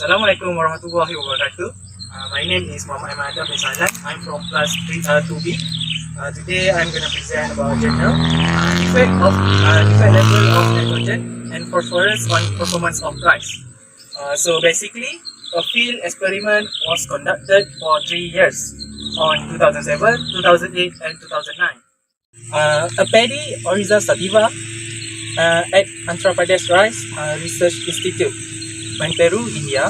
Assalamualaikum warahmatullahi wabarakatuh. My name is Muhammad Bismillah. I'm from class 2B. Today I'm going to present about journal effect level of nitrogen and phosphorus on performance of rice. So basically, a field experiment was conducted for 3 years on 2007, 2008 and 2009. A paddy Oriza sativa at Andhra Pradesh Rice Research Institute, Peru, India,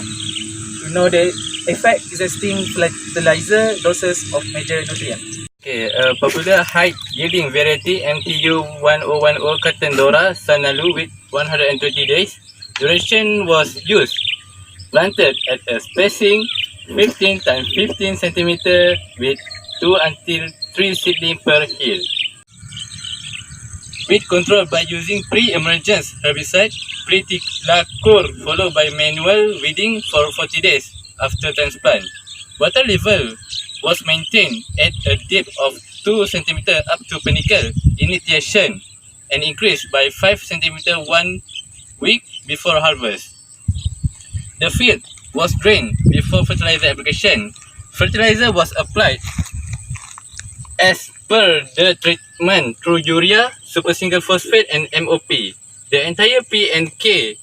to know the effect existing fertilizer doses of major nutrients. Okay, popular high yielding variety MTU 1010 Katendora Sanalu with 120 days duration was used. Planted at a spacing 15 x 15 cm with 2 until 3 seedlings per hill. Weed control by using pre-emergence herbicide Pretilakur followed by manual weeding for 40 days after transplant. Water level was maintained at a depth of 2 cm up to panicle initiation and increased by 5 cm 1 week before harvest. The field was drained before fertilizer application. Fertilizer was applied as per the treatment through urea, super single phosphate and MOP. The entire P and K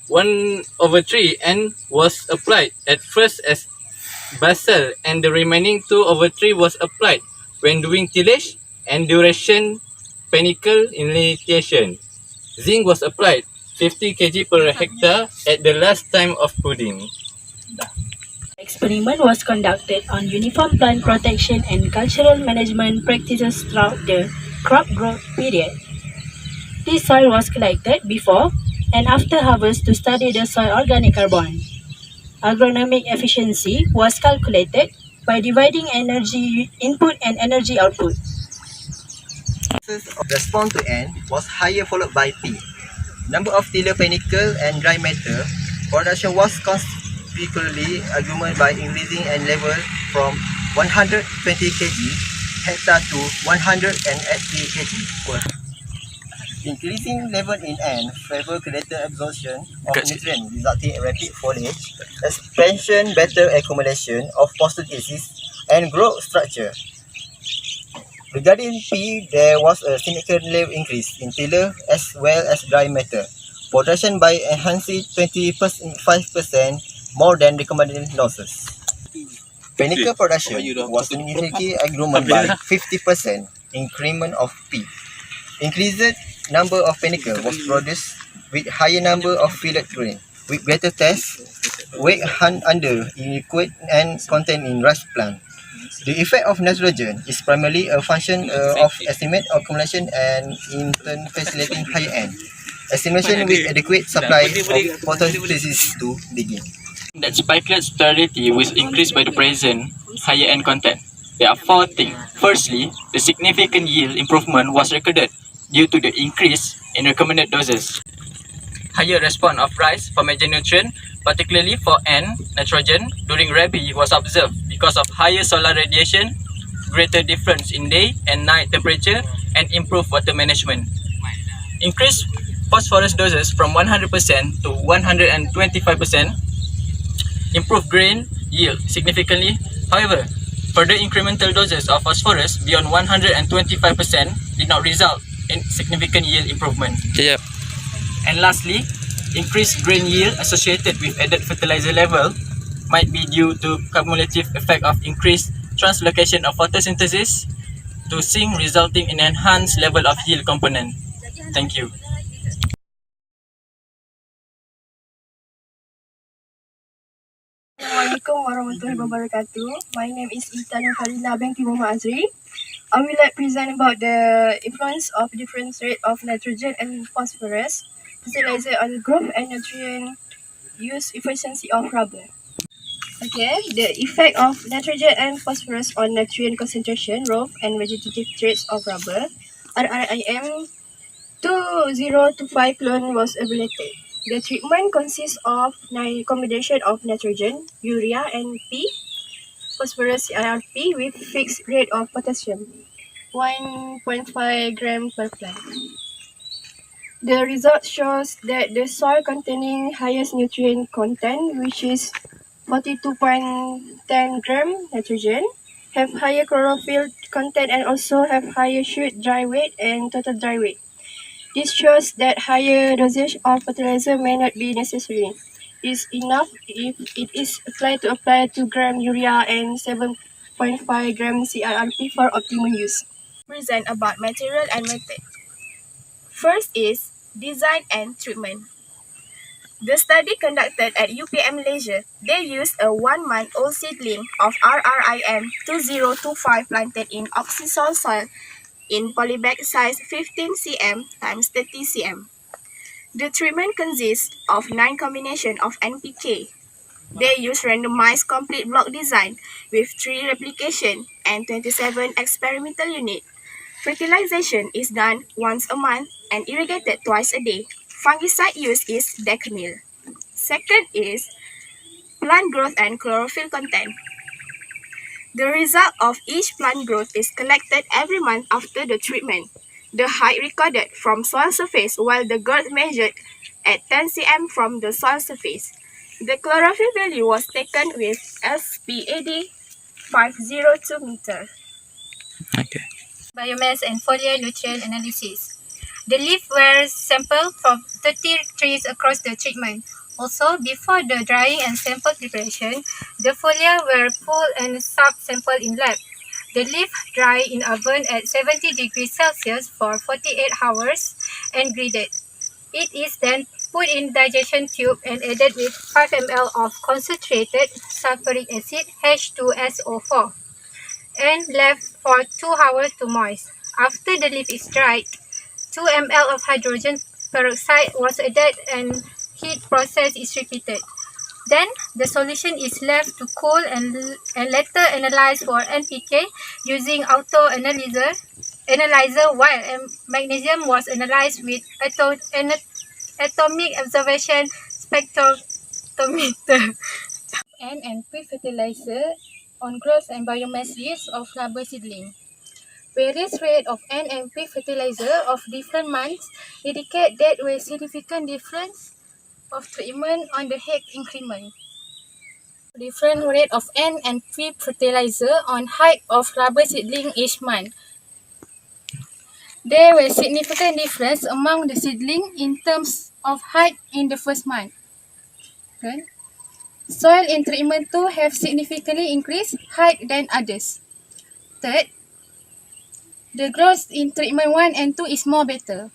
1/3 N was applied at first as basal and the remaining 2/3 was applied when doing tillage and duration panicle initiation. Zinc was applied 50 kg per hectare at the last time of budding. Experiment was conducted on uniform plant protection and cultural management practices throughout the crop growth period. This soil was collected before and after harvest to study the soil organic carbon. Agronomic efficiency was calculated by dividing energy input and energy output. Response to N was higher followed by P. Number of tiller panicle and dry matter production was conspicuously augmented by increasing N level from 120 kg hectare to 180 kg per. Increasing level in N favor greater absorption of nutrients resulting in rapid foliage, expansion, better accumulation of phosphoric acid and growth structure. Regarding P, there was a significant level increase in tiller as well as dry matter production by enhancing 25% more than recommended doses. Panicle production was significantly augmented by 50% increment of P. Increased number of panicle was produced with higher number of fillet grain with greater test weight under in liquid and content in rice plant. The effect of nitrogen is primarily a function of estimate accumulation and in turn facilitating higher N. Estimation with adequate supply of photosynthesis to begin. That spikelets sterility was increased by the present higher N content. There are 4 things. Firstly, the significant yield improvement was recorded due to the increase in recommended doses. Higher response of rice for major nutrient, particularly for N, nitrogen, during Rabi was observed because of higher solar radiation, greater difference in day and night temperature, and improved water management. Increased phosphorus doses from 100% to 125%, improved grain yield significantly. However, further incremental doses of phosphorus beyond 125% did not result in significant yield improvement. Yep. And lastly, increased grain yield associated with added fertilizer level might be due to cumulative effect of increased translocation of photosynthesis to zinc, resulting in enhanced level of yield component. Thank you. Assalamualaikum warahmatullahi wabarakatuh. My name is Intan Farina binti Muhammad Azri. I will present about the influence of different rate of nitrogen and phosphorus, fertilizer on growth and nutrient use efficiency of rubber. Okay, the effect of nitrogen and phosphorus on nutrient concentration, growth and vegetative traits of rubber, RRIM 2025 clone was evaluated. The treatment consists of combination of nitrogen, urea, and P, phosphorus CRP with fixed rate of potassium, 1.5 gram per plant. The result shows that the soil containing highest nutrient content, which is 42.10 gram nitrogen, have higher chlorophyll content and also have higher shoot dry weight and total dry weight. This shows that higher dosage of fertilizer may not be necessary. It is enough if it is applied to 2 gram urea and 7.5 gram CRP for optimum use. Present about material and method. First is design and treatment. The study conducted at UPM Malaysia, they used a 1-month-old seedling of RRIM 2025 planted in oxysol soil in polybag size 15 cm times 30 cm. The treatment consists of 9 combinations of NPK. They use randomized complete block design with 3 replication and 27 experimental unit. Fertilization is done once a month and irrigated twice a day. Fungicide use is Decanil. Second is plant growth and chlorophyll content. The result of each plant growth is collected every month after the treatment. The height recorded from soil surface while the girth measured at 10 cm from the soil surface. The chlorophyll value was taken with SPAD 502 meter. Biomass and foliar nutrient analysis. The leaves were sampled from 30 trees across the treatment. Also, before the drying and sample preparation, the folia were pulled and sub-sampled in lab. The leaf dry in oven at 70 degrees Celsius for 48 hours and graded. It is then put in digestion tube and added with 5 ml of concentrated sulfuric acid H2SO4 and left for 2 hours to moist. After the leaf is dried, 2 ml of hydrogen peroxide was added and heat process is repeated. Then, the solution is left to cool and later analyzed for NPK using auto-analyzer while magnesium was analyzed with atomic observation spectrometer. N and pre-fertilizer on growth and biomass use of rubber seedling. Various rates of N and pre-fertilizer of different months indicate that there is significant difference of treatment on the head increment. Different rate of N and pre-fertilizer on height of rubber seedling each month. There were significant difference among the seedling in terms of height in the first month. Okay. Soil in treatment 2 have significantly increased height than others. Third, the growth in treatment 1 and 2 is more better.